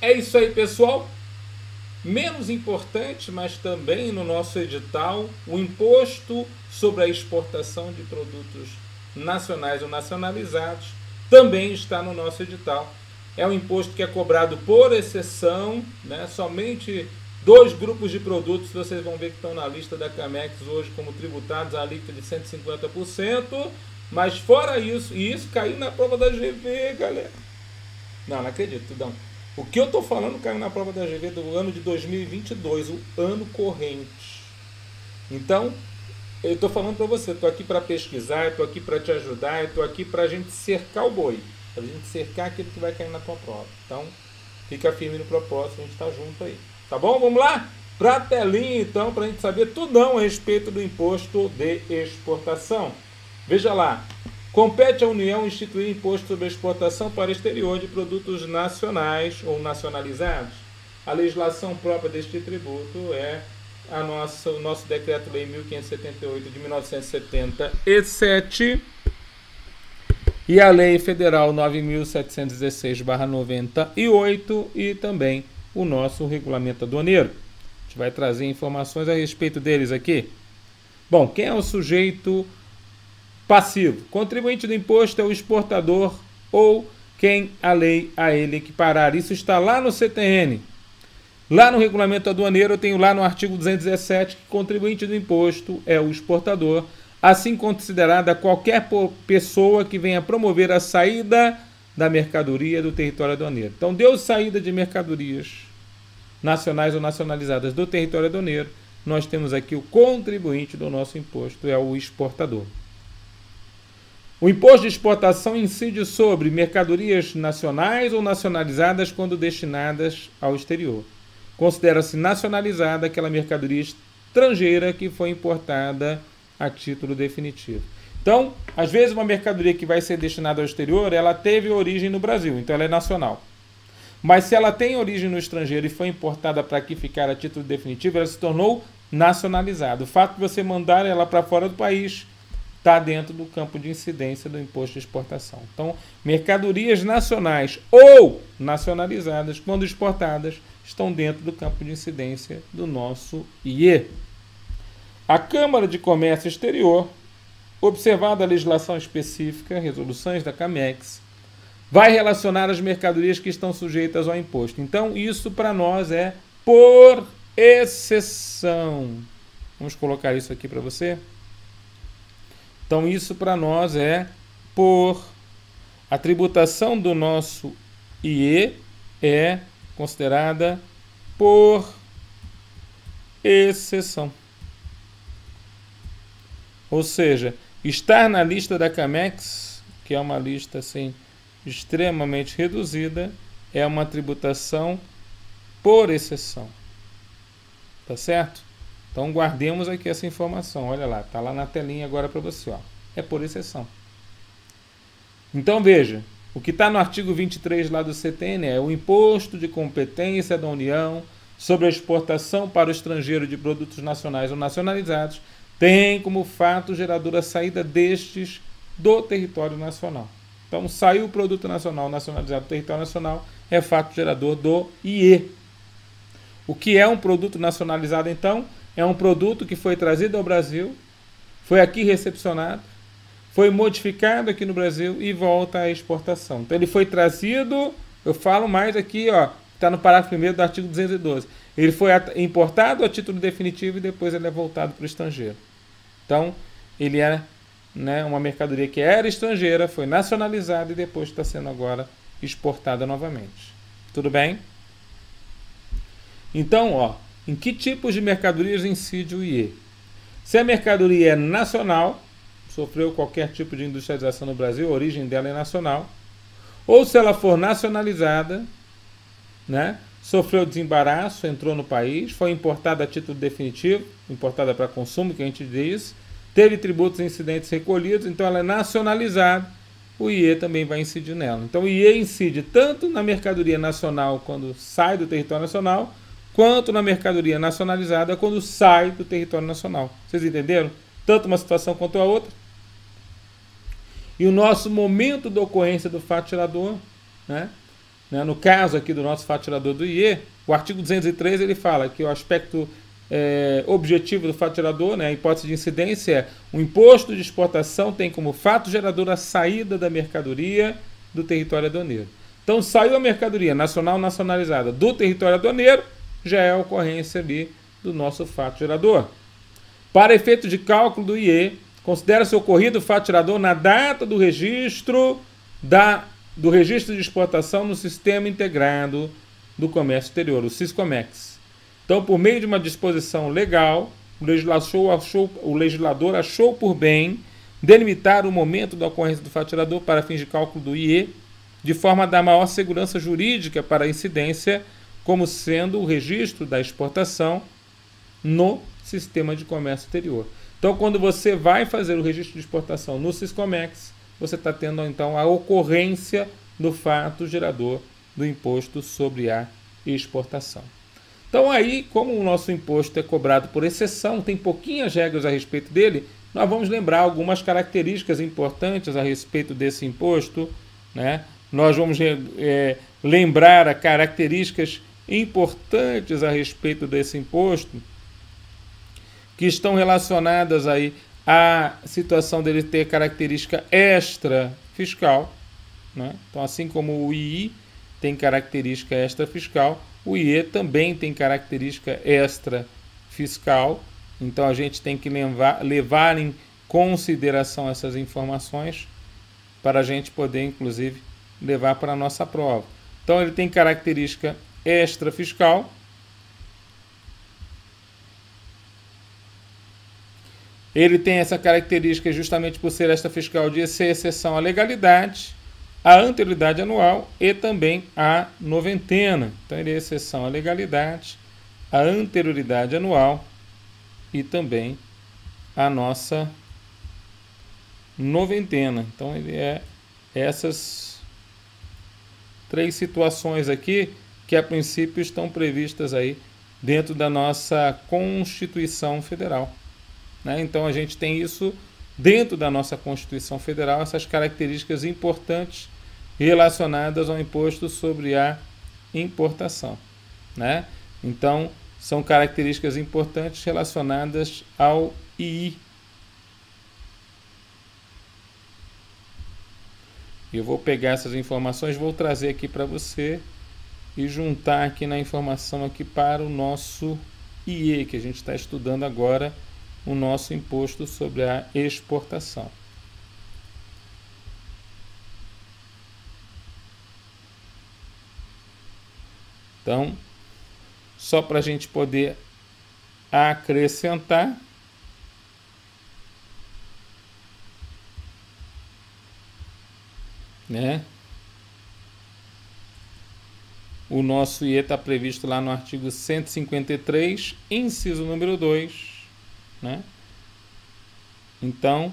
É isso aí, pessoal. Menos importante, mas também no nosso edital, o imposto sobre a exportação de produtos nacionais ou nacionalizados também está no nosso edital. É um imposto que é cobrado por exceção, né? Somente 2 grupos de produtos vocês vão ver que estão na lista da Camex hoje como tributados a alíquota de 150%, mas fora isso, e isso caiu na prova da GV, galera. Não acredito, não. O que eu estou falando caiu na prova da GV do ano de 2022, o ano corrente. Então, eu estou falando para você, estou aqui para pesquisar, estou aqui para te ajudar, estou aqui para a gente cercar o boi, para a gente cercar aquilo que vai cair na tua prova. Então, fica firme no propósito, a gente está junto aí. Tá bom? Vamos lá? Para a telinha, então, para a gente saber tudão a respeito do imposto de exportação. Veja lá. Compete à União instituir imposto sobre a exportação para o exterior de produtos nacionais ou nacionalizados. A legislação própria deste tributo é o nosso Decreto-Lei 1578 de 1977 e a Lei Federal 9.716/98 e também o nosso Regulamento Aduaneiro. A gente vai trazer informações a respeito deles aqui. Bom, quem é o sujeito passivo? Contribuinte do imposto é o exportador ou quem a lei a ele equiparar. Isso está lá no CTN. Lá no Regulamento Aduaneiro, eu tenho lá no artigo 217 que contribuinte do imposto é o exportador, assim considerada qualquer pessoa que venha promover a saída da mercadoria do território aduaneiro. Então, deu saída de mercadorias nacionais ou nacionalizadas do território aduaneiro, nós temos aqui o contribuinte do nosso imposto, é o exportador. O imposto de exportação incide sobre mercadorias nacionais ou nacionalizadas quando destinadas ao exterior. Considera-se nacionalizada aquela mercadoria estrangeira que foi importada a título definitivo. Então, às vezes uma mercadoria que vai ser destinada ao exterior, ela teve origem no Brasil, então ela é nacional. Mas se ela tem origem no estrangeiro e foi importada para aqui ficar a título definitivo, ela se tornou nacionalizada. O fato de você mandar ela para fora do país está dentro do campo de incidência do imposto de exportação. Então, mercadorias nacionais ou nacionalizadas, quando exportadas, estão dentro do campo de incidência do nosso IE. A Câmara de Comércio Exterior, observada a legislação específica, resoluções da Camex, vai relacionar as mercadorias que estão sujeitas ao imposto. Então, isso para nós é por exceção. Vamos colocar isso aqui para você. Então, isso para nós é por... A tributação do nosso IE é considerada por exceção. Ou seja, estar na lista da Camex, que é uma lista assim, extremamente reduzida, é uma tributação por exceção. Tá certo? Então guardemos aqui essa informação. Olha lá, está lá na telinha agora para você. Ó. É por exceção. Então veja, o que está no artigo 23 lá do CTN é o imposto de competência da União sobre a exportação para o estrangeiro de produtos nacionais ou nacionalizados tem como fato gerador a saída destes do território nacional. Então saiu o produto nacional nacionalizado do território nacional, é fato gerador do IE. O que é um produto nacionalizado então? É um produto que foi trazido ao Brasil, foi aqui recepcionado, foi modificado aqui no Brasil e volta à exportação. Então ele foi trazido, eu falo mais aqui, ó, está no parágrafo 1º do artigo 212. Ele foi importado a título definitivo e depois ele é voltado para o estrangeiro. Então ele é, né, uma mercadoria que era estrangeira, foi nacionalizada e depois está sendo agora exportada novamente. Tudo bem? Então, ó, em que tipos de mercadorias incide o IE? Se a mercadoria é nacional, sofreu qualquer tipo de industrialização no Brasil, a origem dela é nacional, ou se ela for nacionalizada, né, sofreu desembaraço, entrou no país, foi importada a título definitivo, importada para consumo, que a gente diz, teve tributos e incidentes recolhidos, então ela é nacionalizada, o IE também vai incidir nela. Então o IE incide tanto na mercadoria nacional quando sai do território nacional, quanto na mercadoria nacionalizada quando sai do território nacional. Vocês entenderam? Tanto uma situação quanto a outra. E o nosso momento de ocorrência do fato gerador, né? né? No caso aqui do nosso fato gerador do IE, o artigo 203 ele fala que o aspecto objetivo do fato gerador, né, a hipótese de incidência é o imposto de exportação tem como fato gerador a saída da mercadoria do território aduaneiro. Então saiu a mercadoria nacional nacionalizada do território aduaneiro, já é a ocorrência ali do nosso fato gerador. Para efeito de cálculo do IE, considera-se ocorrido o fato gerador na data do registro de exportação no Sistema Integrado do Comércio Exterior, o SISCOMEX. Então, por meio de uma disposição legal, o legislador achou por bem delimitar o momento da ocorrência do fato gerador para fins de cálculo do IE, de forma a dar maior segurança jurídica para a incidência, como sendo o registro da exportação no Sistema de Comércio Exterior. Então, quando você vai fazer o registro de exportação no SISCOMEX, você está tendo, então, a ocorrência do fato gerador do imposto sobre a exportação. Então, aí, como o nosso imposto é cobrado por exceção, tem pouquinhas regras a respeito dele, nós vamos lembrar algumas características importantes a respeito desse imposto, né? Nós vamos lembrar as características importantes a respeito desse imposto, que estão relacionadas aí à situação dele ter característica extra fiscal, né? Então, assim como o II tem característica extra fiscal, o IE também tem característica extra fiscal. Então a gente tem que levar em consideração essas informações para a gente poder, inclusive, levar para a nossa prova. Então ele tem característica extra fiscal. Ele tem essa característica justamente por ser extra fiscal de ser exceção à legalidade, a anterioridade anual e também a noventena. Então, ele é exceção à legalidade, a anterioridade anual e também a nossa noventena. Então, ele é essas três situações aqui que, a princípio, estão previstas aí dentro da nossa Constituição Federal, né? Então, a gente tem isso dentro da nossa Constituição Federal, essas características importantes relacionadas ao imposto sobre a importação, né? Então, são características importantes relacionadas ao II. Eu vou pegar essas informações, vou trazer aqui para você e juntar aqui na informação aqui para o nosso IE, que a gente está estudando agora, o nosso imposto sobre a exportação. Então, só para a gente poder acrescentar, né? O nosso IE está previsto lá no artigo 153, inciso número 2, né? Então,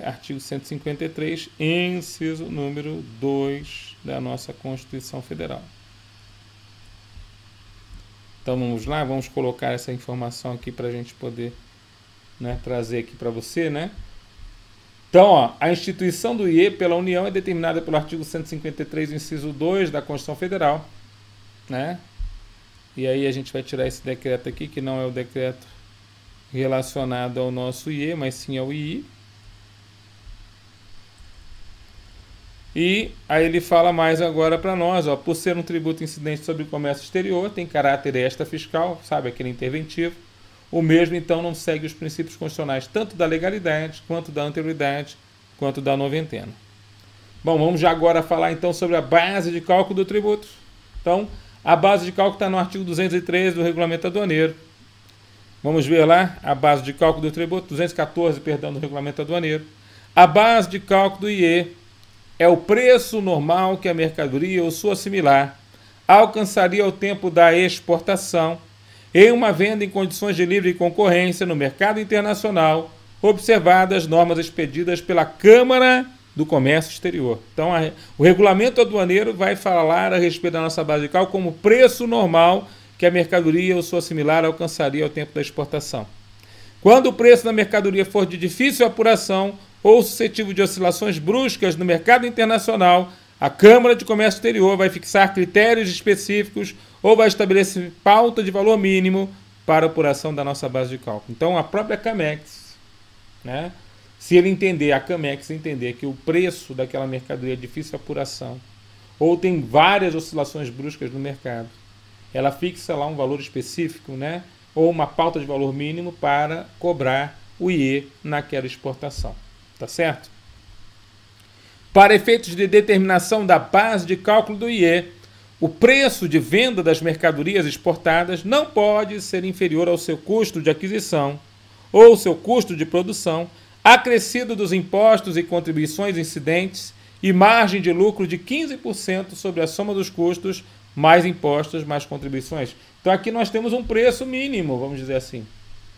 artigo 153, inciso número 2 da nossa Constituição Federal. Então vamos lá, vamos colocar essa informação aqui para a gente poder, né, trazer aqui para você, né? Então, ó, a instituição do IE pela União é determinada pelo artigo 153, inciso 2 da Constituição Federal, né? E aí a gente vai tirar esse decreto aqui, que não é o decreto relacionado ao nosso IE, mas sim ao II. E aí ele fala mais agora para nós, ó, por ser um tributo incidente sobre o comércio exterior, tem caráter extra fiscal, sabe, aquele interventivo. O mesmo, então, não segue os princípios constitucionais tanto da legalidade, quanto da anterioridade, quanto da noventena. Bom, vamos já agora falar, então, sobre a base de cálculo do tributo. Então, a base de cálculo está no artigo 213 do Regulamento Aduaneiro. Vamos ver lá a base de cálculo do tributo, 214, perdão, do Regulamento Aduaneiro. A base de cálculo do IE é o preço normal que a mercadoria ou sua similar alcançaria ao tempo da exportação em uma venda em condições de livre concorrência no mercado internacional, observadas as normas expedidas pela Câmara do Comércio Exterior. Então, o regulamento aduaneiro vai falar a respeito da nossa base de cálculo como preço normal que a mercadoria ou sua similar alcançaria ao tempo da exportação. Quando o preço da mercadoria for de difícil apuração ou suscetível de oscilações bruscas no mercado internacional, A Câmara de Comércio Exterior vai fixar critérios específicos ou vai estabelecer pauta de valor mínimo para a apuração da nossa base de cálculo. Então, a própria Camex, né, se ele entender, a Camex entender que o preço daquela mercadoria é difícil apuração, ou tem várias oscilações bruscas no mercado, ela fixa lá um valor específico, né, ou uma pauta de valor mínimo para cobrar o IE naquela exportação. Tá certo? Para efeitos de determinação da base de cálculo do IE, o preço de venda das mercadorias exportadas não pode ser inferior ao seu custo de aquisição ou seu custo de produção, acrescido dos impostos e contribuições incidentes e margem de lucro de 15% sobre a soma dos custos, mais impostos, mais contribuições. Então aqui nós temos um preço mínimo, vamos dizer assim.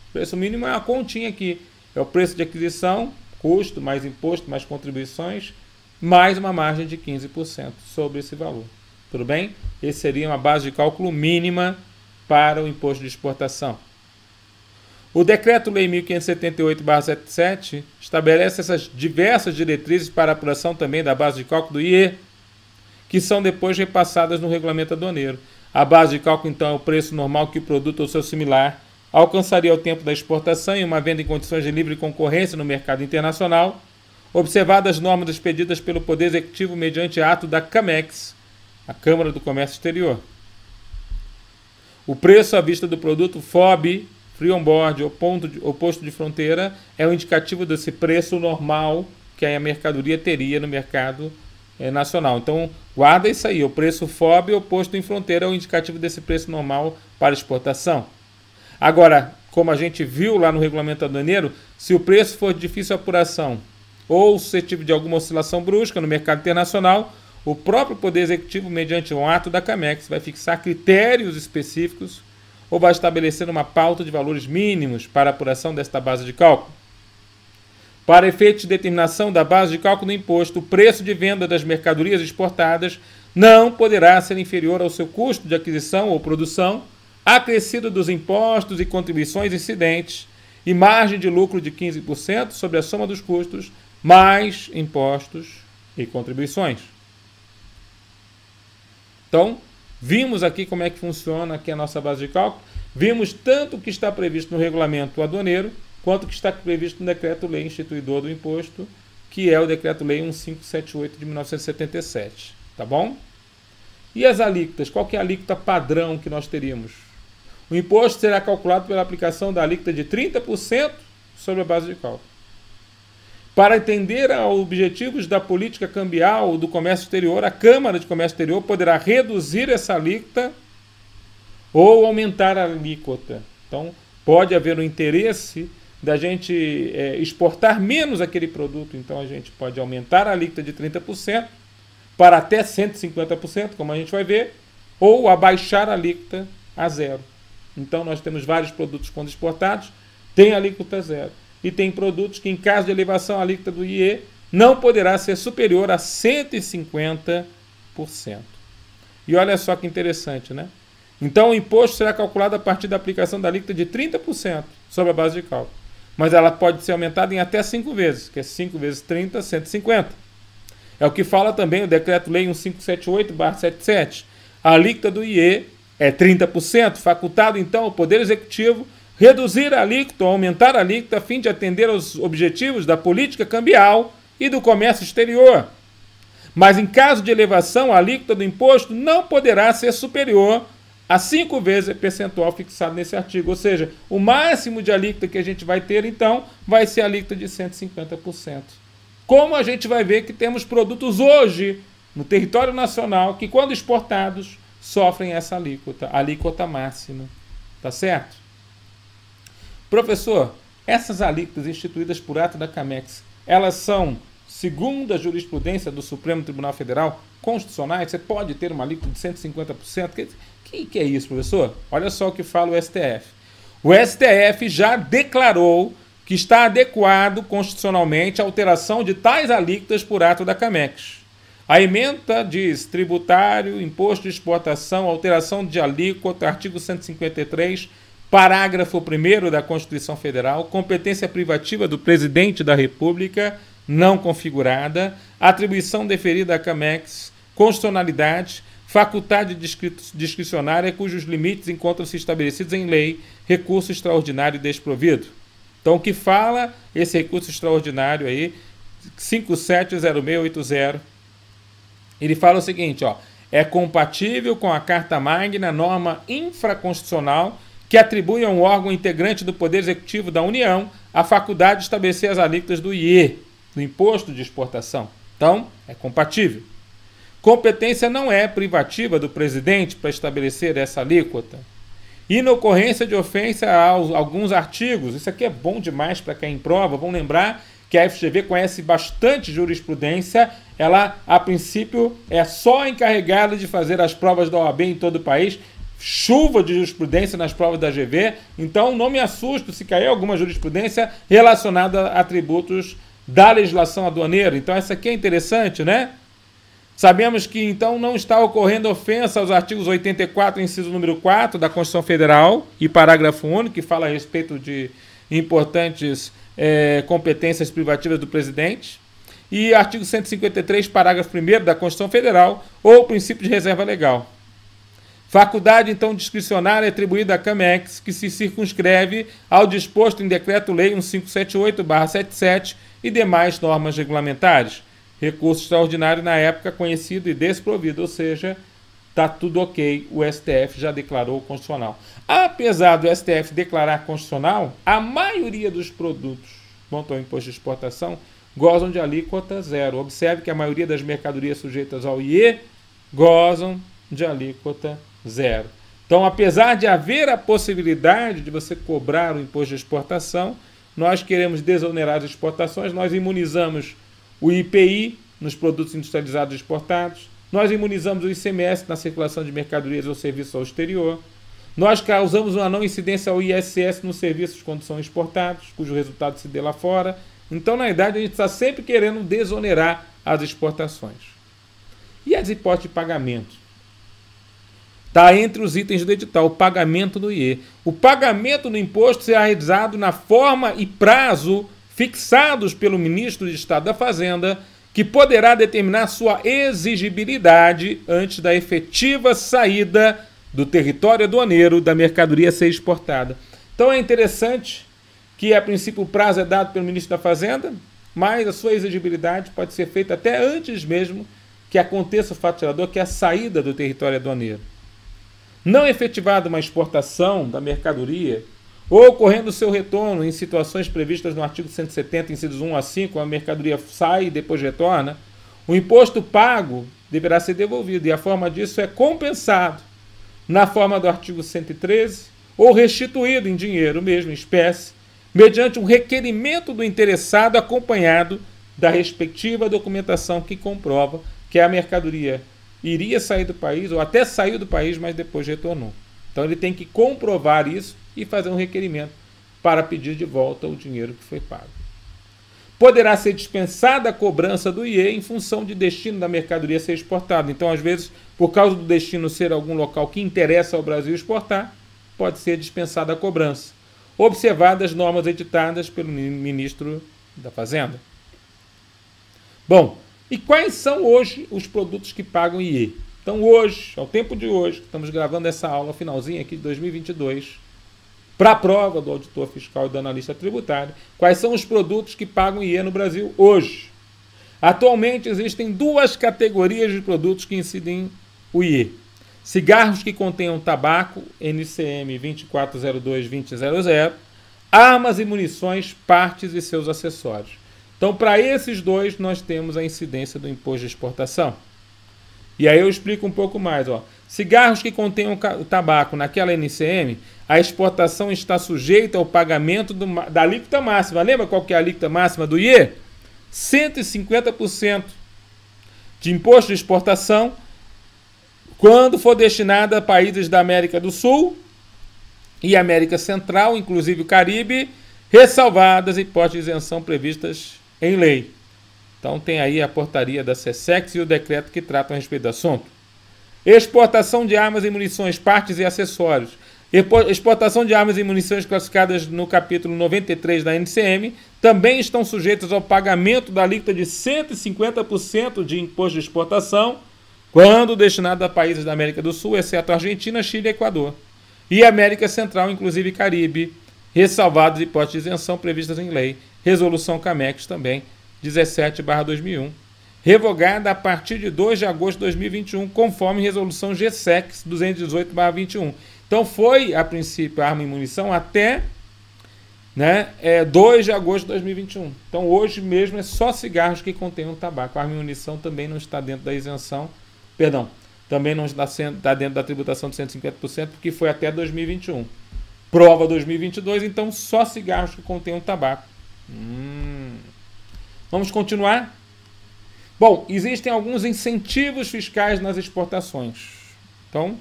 O preço mínimo é uma continha aqui. É o preço de aquisição, custo, mais imposto, mais contribuições, mais uma margem de 15% sobre esse valor. Tudo bem? Esse seria uma base de cálculo mínima para o imposto de exportação. O Decreto-Lei 1578/77 estabelece essas diversas diretrizes para a apuração também da base de cálculo do IE, que são depois repassadas no regulamento aduaneiro. A base de cálculo, então, é o preço normal que o produto ou seu similar alcançaria ao tempo da exportação em uma venda em condições de livre concorrência no mercado internacional, observadas as normas expedidas pelo Poder Executivo mediante ato da Camex, a Câmara do Comércio Exterior. O preço à vista do produto FOB, Free On Board ou posto de fronteira, é o indicativo desse preço normal que a mercadoria teria no mercado nacional. Então, guarda isso aí, o preço FOB ou posto em fronteira é o indicativo desse preço normal para exportação. Agora, como a gente viu lá no regulamento aduaneiro, se o preço for de difícil apuração ou suscetível de alguma oscilação brusca no mercado internacional, o próprio Poder Executivo, mediante um ato da Camex, vai fixar critérios específicos ou vai estabelecer uma pauta de valores mínimos para a apuração desta base de cálculo. Para efeito de determinação da base de cálculo do imposto, o preço de venda das mercadorias exportadas não poderá ser inferior ao seu custo de aquisição ou produção, acrescido dos impostos e contribuições incidentes e margem de lucro de 15% sobre a soma dos custos, mais impostos e contribuições. Então, vimos aqui como é que funciona aqui a nossa base de cálculo, vimos tanto o que está previsto no regulamento aduaneiro, quanto o que está previsto no Decreto-Lei Instituidor do Imposto, que é o Decreto-Lei 1578 de 1977. Tá bom? E as alíquotas? Qual que é a alíquota padrão que nós teríamos? O imposto será calculado pela aplicação da alíquota de 30% sobre a base de cálculo. Para atender aos objetivos da política cambial do comércio exterior, a Câmara de Comércio Exterior poderá reduzir essa alíquota ou aumentar a alíquota. Então, pode haver um interesse da gente exportar menos aquele produto. Então, a gente pode aumentar a alíquota de 30% para até 150%, como a gente vai ver, ou abaixar a alíquota a zero. Então, nós temos vários produtos quando exportados, tem alíquota zero. E tem produtos que, em caso de elevação à alíquota do IE, não poderá ser superior a 150%. E olha só que interessante, né? Então, o imposto será calculado a partir da aplicação da alíquota de 30% sobre a base de cálculo. Mas ela pode ser aumentada em até 5 vezes, que é 5 vezes 30, 150. É o que fala também o Decreto-Lei 1578/77. A alíquota do IE é 30%, facultado então ao Poder Executivo reduzir a alíquota ou aumentar a alíquota a fim de atender aos objetivos da política cambial e do comércio exterior. Mas em caso de elevação, a alíquota do imposto não poderá ser superior a 5 vezes o percentual fixado nesse artigo. Ou seja, o máximo de alíquota que a gente vai ter, então, vai ser a alíquota de 150%. Como a gente vai ver que temos produtos hoje no território nacional que, quando exportados, sofrem essa alíquota, a alíquota máxima. Tá certo? Professor, essas alíquotas instituídas por ato da Camex, elas são, segundo a jurisprudência do Supremo Tribunal Federal, constitucionais? Você pode ter uma alíquota de 150%? O que é isso, professor? Olha só o que fala o STF. O STF já declarou que está adequado constitucionalmente a alteração de tais alíquotas por ato da Camex. A ementa diz tributário, imposto de exportação, alteração de alíquota, artigo 153, parágrafo 1º da Constituição Federal, competência privativa do Presidente da República, não configurada, atribuição deferida à CAMEX, constitucionalidade, faculdade discricionária cujos limites encontram-se estabelecidos em lei, recurso extraordinário desprovido. Então, o que fala esse recurso extraordinário aí, 570680, ele fala o seguinte, ó, é compatível com a Carta Magna, norma infraconstitucional, que atribui a um órgão integrante do Poder Executivo da União a faculdade de estabelecer as alíquotas do IE, do Imposto de Exportação. Então, é compatível. Competência não é privativa do presidente para estabelecer essa alíquota. Inocorrência de ofensa a alguns artigos. Isso aqui é bom demais para quem prova. Vamos lembrar que a FGV conhece bastante jurisprudência. Ela, a princípio, é só encarregada de fazer as provas da OAB em todo o país. Chuva de jurisprudência nas provas da GV. Então, não me assusto se cair alguma jurisprudência relacionada a atributos da legislação aduaneira. Então, essa aqui é interessante, né? Sabemos que, então, não está ocorrendo ofensa aos artigos 84, inciso número 4 da Constituição Federal e parágrafo único, que fala a respeito de importantes competências privativas do presidente, e artigo 153, parágrafo 1º da Constituição Federal, ou o princípio de reserva legal. Faculdade, então, discricionária atribuída à CAMEX, que se circunscreve ao disposto em Decreto-Lei 1578/77 e demais normas regulamentares. Recurso extraordinário na época conhecido e desprovido, ou seja, está tudo ok, o STF já declarou constitucional. Apesar do STF declarar constitucional, a maioria dos produtos quanto ao imposto de exportação gozam de alíquota zero. Observe que a maioria das mercadorias sujeitas ao IE gozam de alíquota zero. Então, apesar de haver a possibilidade de você cobrar o imposto de exportação, nós queremos desonerar as exportações, nós imunizamos o IPI nos produtos industrializados exportados, nós imunizamos o ICMS na circulação de mercadorias ou serviços ao exterior, nós causamos uma não incidência ao ISS nos serviços quando são exportados, cujo resultado se dê lá fora. Então, na verdade, a gente está sempre querendo desonerar as exportações. E as hipóteses de pagamento? Está entre os itens do edital, o pagamento do IE. O pagamento do imposto será realizado na forma e prazo fixados pelo ministro de Estado da Fazenda, que poderá determinar sua exigibilidade antes da efetiva saída do território aduaneiro da mercadoria a ser exportada. Então é interessante que, a princípio, o prazo é dado pelo ministro da Fazenda, mas a sua exigibilidade pode ser feita até antes mesmo que aconteça o fato gerador, que é a saída do território aduaneiro. Não efetivada uma exportação da mercadoria, ou ocorrendo seu retorno em situações previstas no artigo 170, incisos 1 a 5, a mercadoria sai e depois retorna, o imposto pago deverá ser devolvido, e a forma disso é compensado na forma do artigo 113, ou restituído em dinheiro mesmo, em espécie, mediante um requerimento do interessado acompanhado da respectiva documentação que comprova que a mercadoria iria sair do país, ou até saiu do país, mas depois retornou. Então ele tem que comprovar isso e fazer um requerimento para pedir de volta o dinheiro que foi pago. Poderá ser dispensada a cobrança do IE em função de destino da mercadoria ser exportada. Então, às vezes, por causa do destino ser algum local que interessa ao Brasil exportar, pode ser dispensada a cobrança, observadas as normas editadas pelo ministro da Fazenda. Bom, e quais são hoje os produtos que pagam IE? Então, hoje, ao tempo de hoje, estamos gravando essa aula finalzinha aqui de 2022, para a prova do auditor fiscal e do analista tributário, quais são os produtos que pagam IE no Brasil hoje? Atualmente existem duas categorias de produtos que incidem o IE. Cigarros que contenham tabaco, NCM 2402-2000, armas e munições, partes e seus acessórios. Então, para esses dois, nós temos a incidência do imposto de exportação. E aí eu explico um pouco mais. Ó. Cigarros que contenham tabaco naquela NCM, a exportação está sujeita ao pagamento da alíquota máxima. Lembra qual que é a alíquota máxima do IE? 150% de imposto de exportação quando for destinada a países da América do Sul e América Central, inclusive o Caribe, ressalvadas hipóteses de isenção previstas em lei. Então tem aí a portaria da SESEX e o decreto que tratam a respeito do assunto. Exportação de armas e munições, partes e acessórios. Exportação de armas e munições classificadas no capítulo 93 da NCM também estão sujeitas ao pagamento da alíquota de 150% de imposto de exportação quando destinado a países da América do Sul, exceto Argentina, Chile e Equador, e América Central, inclusive Caribe, ressalvados hipóteses de isenção previstas em lei, Resolução CAMEX também, 17/2001, revogada a partir de 2 de agosto de 2021, conforme Resolução GSEX 218/21. Então foi, a princípio, arma e munição até 2 de agosto de 2021. Então hoje mesmo é só cigarros que contenham tabaco. A arma e munição também não está dentro da isenção, também não está dentro da tributação de 150%, porque foi até 2021. Prova 2022, então só cigarros que contenham tabaco. Vamos continuar? Bom, existem alguns incentivos fiscais nas exportações. Então,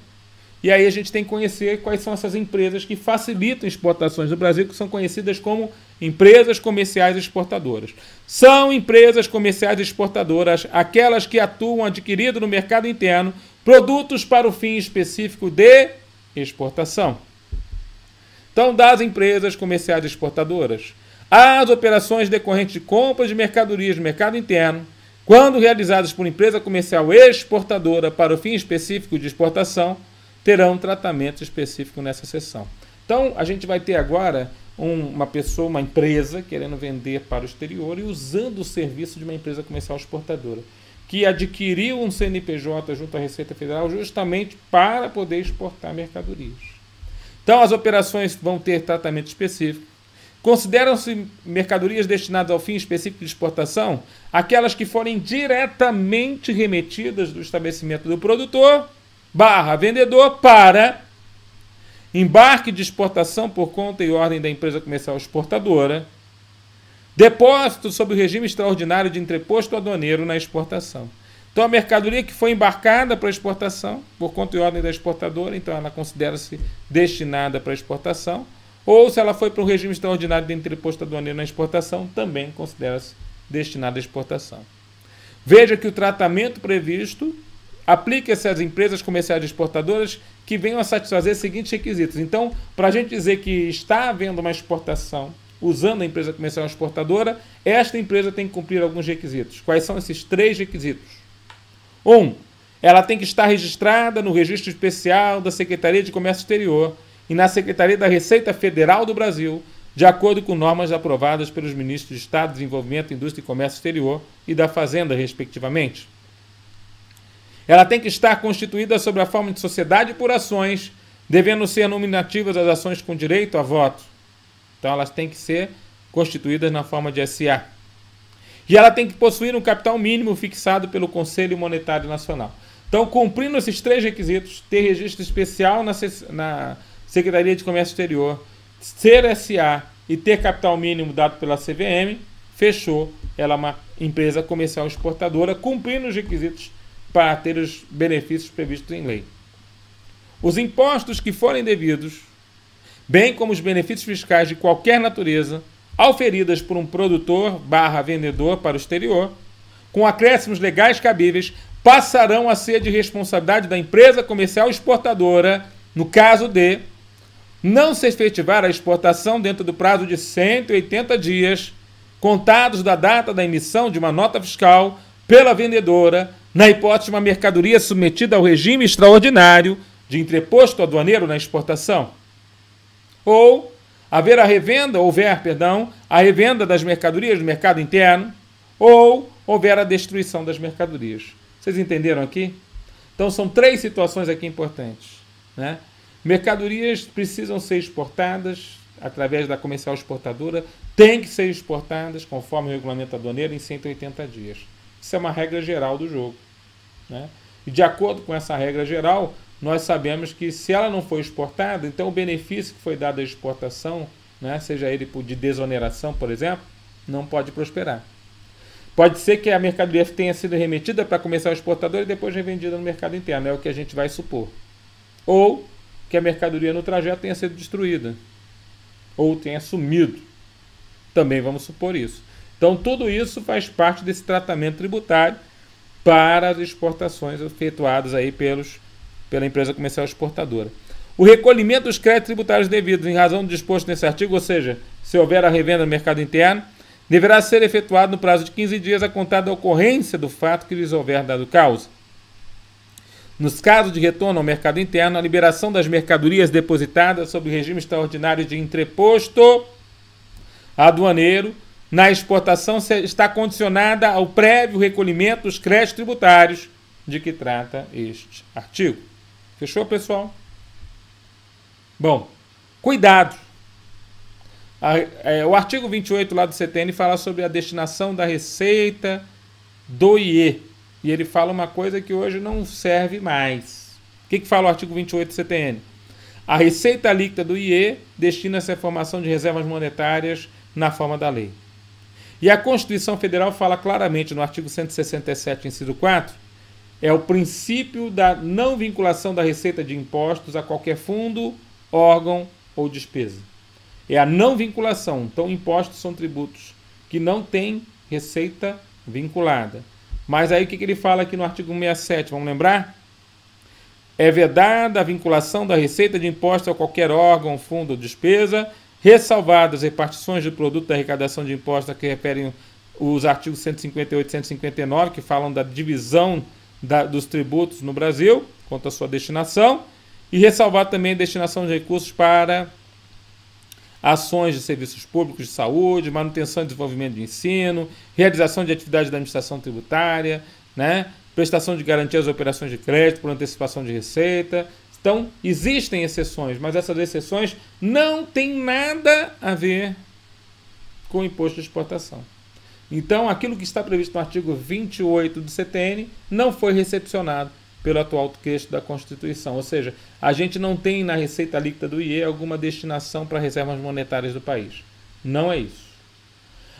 e aí a gente tem que conhecer quais são essas empresas que facilitam exportações do Brasil, que são conhecidas como empresas comerciais exportadoras. São empresas comerciais exportadoras aquelas que atuam adquirindo no mercado interno produtos para o fim específico de exportação. Então, das empresas comerciais exportadoras, as operações decorrentes de compra de mercadorias no mercado interno, quando realizadas por empresa comercial exportadora para o fim específico de exportação, terão tratamento específico nessa seção. Então, a gente vai ter agora uma empresa querendo vender para o exterior e usando o serviço de uma empresa comercial exportadora, que adquiriu um CNPJ junto à Receita Federal justamente para poder exportar mercadorias. Então, as operações vão ter tratamento específico. Consideram-se mercadorias destinadas ao fim específico de exportação aquelas que forem diretamente remetidas do estabelecimento do produtor / vendedor para embarque de exportação por conta e ordem da empresa comercial exportadora, depósito sob o regime extraordinário de entreposto aduaneiro na exportação. Então, a mercadoria que foi embarcada para exportação por conta e ordem da exportadora, então ela considera-se destinada para exportação, ou se ela foi para o regime extraordinário de entreposto aduaneiro na exportação, também considera-se destinada à exportação. Veja que o tratamento previsto aplica-se às empresas comerciais exportadoras que venham a satisfazer os seguintes requisitos. Então, para a gente dizer que está havendo uma exportação usando a empresa comercial exportadora, esta empresa tem que cumprir alguns requisitos. Quais são esses 3 requisitos? 1. Ela tem que estar registrada no Registro Especial da Secretaria de Comércio Exterior e na Secretaria da Receita Federal do Brasil, de acordo com normas aprovadas pelos ministros de Estado, Desenvolvimento, Indústria e Comércio Exterior e da Fazenda, respectivamente. Ela tem que estar constituída sob a forma de sociedade por ações, devendo ser nominativas as ações com direito a voto. Então, elas têm que ser constituídas na forma de SA. E ela tem que possuir um capital mínimo fixado pelo Conselho Monetário Nacional. Então, cumprindo esses 3 requisitos, ter registro especial na Secretaria de Comércio Exterior, ser SA e ter capital mínimo dado pela CVM, fechou. Ela é uma empresa comercial exportadora, cumprindo os requisitos para ter os benefícios previstos em lei. Os impostos que forem devidos, bem como os benefícios fiscais de qualquer natureza, auferidas por um produtor / vendedor para o exterior, com acréscimos legais cabíveis, passarão a ser de responsabilidade da empresa comercial exportadora, no caso de não se efetivar a exportação dentro do prazo de 180 dias, contados da data da emissão de uma nota fiscal pela vendedora, na hipótese de uma mercadoria submetida ao regime extraordinário de entreposto aduaneiro na exportação. Ou houver a revenda das mercadorias do mercado interno, ou houver a destruição das mercadorias. Vocês entenderam aqui? Então são 3 situações aqui importantes, né? Mercadorias precisam ser exportadas através da comercial exportadora, têm que ser exportadas conforme o regulamento aduaneiro em 180 dias. Isso é uma regra geral do jogo, né? E de acordo com essa regra geral, nós sabemos que se ela não for exportada, então o benefício que foi dado à exportação, né, seja ele de desoneração, por exemplo, não pode prosperar. Pode ser que a mercadoria tenha sido remetida para a comercial exportadora e depois revendida no mercado interno, é o que a gente vai supor. Ou que a mercadoria no trajeto tenha sido destruída, ou tenha sumido. Também vamos supor isso. Então, tudo isso faz parte desse tratamento tributário para as exportações efetuadas aí pela empresa comercial exportadora. O recolhimento dos créditos tributários devidos em razão do disposto nesse artigo, ou seja, se houver a revenda no mercado interno, deverá ser efetuado no prazo de 15 dias a contar da ocorrência do fato que lhes houver dado causa. Nos casos de retorno ao mercado interno, a liberação das mercadorias depositadas sob regime extraordinário de entreposto aduaneiro na exportação está condicionada ao prévio recolhimento dos créditos tributários de que trata este artigo. Fechou, pessoal? Bom, cuidado. O artigo 28 lá do CTN fala sobre a destinação da receita do IE. E ele fala uma coisa que hoje não serve mais. O que fala o artigo 28 do CTN? A receita líquida do IE destina-se à formação de reservas monetárias na forma da lei. E a Constituição Federal fala claramente no artigo 167, inciso 4, é o princípio da não vinculação da receita de impostos a qualquer fundo, órgão ou despesa. É a não vinculação. Então, impostos são tributos que não têm receita vinculada. Mas aí o que ele fala aqui no artigo 67, vamos lembrar? É vedada a vinculação da receita de impostos a qualquer órgão, fundo ou despesa, ressalvadas repartições de produto da arrecadação de impostos a que referem os artigos 158 e 159, que falam da divisão dos tributos no Brasil, quanto à sua destinação, e ressalvar também a destinação de recursos para ações de serviços públicos de saúde, manutenção e desenvolvimento de ensino, realização de atividades da administração tributária, né, prestação de garantia às operações de crédito por antecipação de receita. Então, existem exceções, mas essas exceções não têm nada a ver com o imposto de exportação. Então, aquilo que está previsto no artigo 28 do CTN não foi recepcionado pelo atual texto da Constituição. Ou seja, a gente não tem na receita líquida do IE alguma destinação para reservas monetárias do país. Não é isso.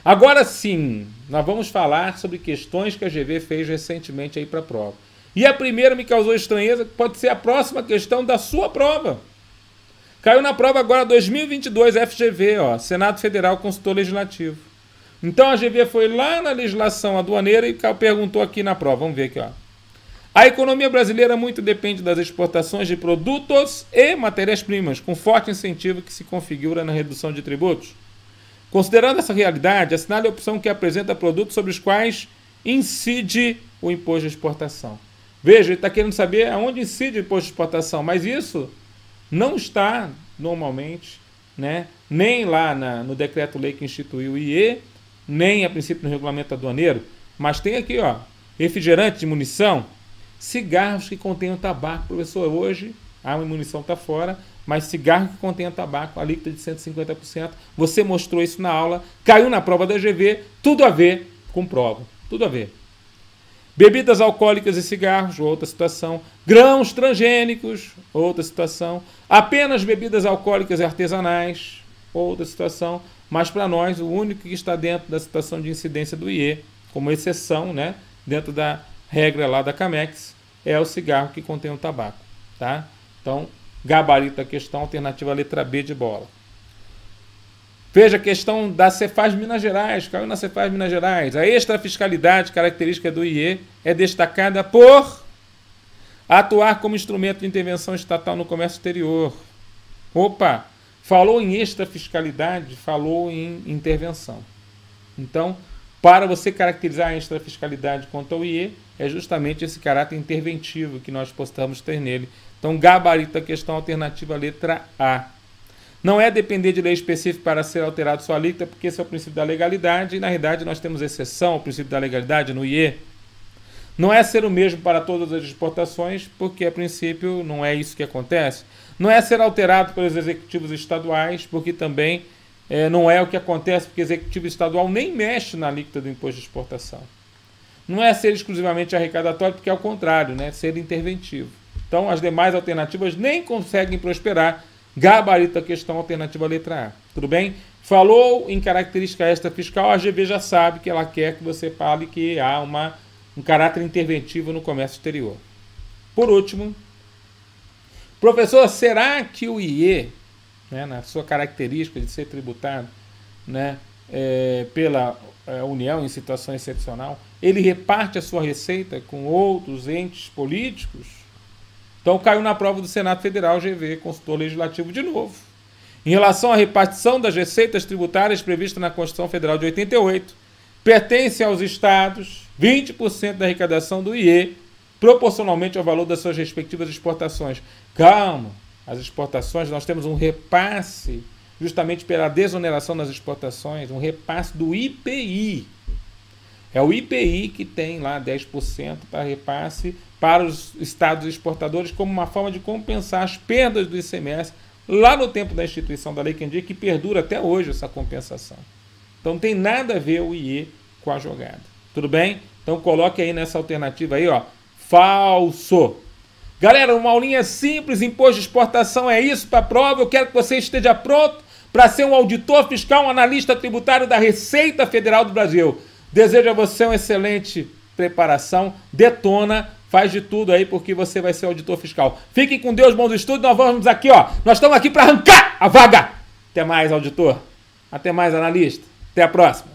Agora sim, nós vamos falar sobre questões que a GV fez recentemente aí para a prova. E a primeira me causou estranheza, que pode ser a próxima questão da sua prova. Caiu na prova agora 2022, FGV, ó, Senado Federal, Consultor Legislativo. Então a GV foi lá na legislação aduaneira e perguntou aqui na prova. Vamos ver aqui, ó. A economia brasileira muito depende das exportações de produtos e matérias-primas, com forte incentivo que se configura na redução de tributos. Considerando essa realidade, assinale a opção que apresenta produtos sobre os quais incide o imposto de exportação. Veja, ele está querendo saber aonde incide o imposto de exportação, mas isso não está normalmente, né, nem lá no decreto-lei que instituiu o IE, nem a princípio no regulamento aduaneiro, mas tem aqui, ó, refrigerante de munição, cigarros que contenham tabaco. Professor, hoje a munição está fora, mas cigarro que contém tabaco, a alíquota de 150%, você mostrou isso na aula, caiu na prova da GV, tudo a ver com prova, tudo a ver. Bebidas alcoólicas e cigarros, outra situação. Grãos transgênicos, outra situação. Apenas bebidas alcoólicas e artesanais, outra situação. Mas para nós, o único que está dentro da situação de incidência do IE, como exceção, né, dentro da regra lá da Camex, é o cigarro que contém o tabaco. Tá? Então, gabarito a questão, alternativa letra B de bola. Veja a questão da Cefaz Minas Gerais, caiu na Cefaz Minas Gerais. A extrafiscalidade, característica do IE, é destacada por atuar como instrumento de intervenção estatal no comércio exterior. Opa, falou em extrafiscalidade, falou em intervenção. Então, para você caracterizar a extrafiscalidade quanto ao IE, é justamente esse caráter interventivo que nós possamos ter nele. Então, gabarito a questão, alternativa letra A. Não é depender de lei específica para ser alterado sua alíquota, porque esse é o princípio da legalidade, e na realidade nós temos exceção ao princípio da legalidade no IE. Não é ser o mesmo para todas as exportações, porque a princípio não é isso que acontece. Não é ser alterado pelos executivos estaduais, porque também não é o que acontece, porque o executivo estadual nem mexe na alíquota do imposto de exportação. Não é ser exclusivamente arrecadatório, porque é o contrário, né? Ser interventivo. Então as demais alternativas nem conseguem prosperar. Gabarito a questão, alternativa letra A. Tudo bem? Falou em característica extrafiscal, a GV já sabe que ela quer que você fale que há um caráter interventivo no comércio exterior. Por último, professor, será que o IE, né, na sua característica de ser tributado, né, pela União em situação excepcional, ele reparte a sua receita com outros entes políticos? Então caiu na prova do Senado Federal, GV, consultor legislativo de novo. Em relação à repartição das receitas tributárias prevista na Constituição Federal de 88, pertence aos estados 20% da arrecadação do IE, proporcionalmente ao valor das suas respectivas exportações. Calma, as exportações, nós temos um repasse, justamente pela desoneração das exportações, um repasse do IPI. É o IPI que tem lá 10% para repasse para os estados exportadores como uma forma de compensar as perdas do ICMS lá no tempo da instituição da Lei Candir, que perdura até hoje essa compensação. Então não tem nada a ver o IE com a jogada. Tudo bem? Então coloque aí nessa alternativa aí, ó, falso. Galera, uma aulinha simples, imposto de exportação é isso para a prova. Eu quero que você esteja pronto para ser um auditor fiscal, um analista tributário da Receita Federal do Brasil. Desejo a você uma excelente preparação, detona, faz de tudo aí porque você vai ser auditor fiscal. Fiquem com Deus, bons estudos, nós vamos aqui, ó, nós estamos aqui para arrancar a vaga. Até mais, auditor. Até mais, analista. Até a próxima.